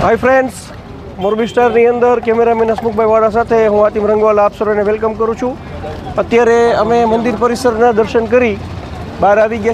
Hi friends, Morbi સ્ટારની અંદર cameraman Hasmukhbhai વાળા સાથે હું આતિમ રંગવાલા આપ સર્વેને વેલકમ કરું છું. અત્યારે અમે મંદિર પરિસરના દર્શન કરી બહાર આવી ગયા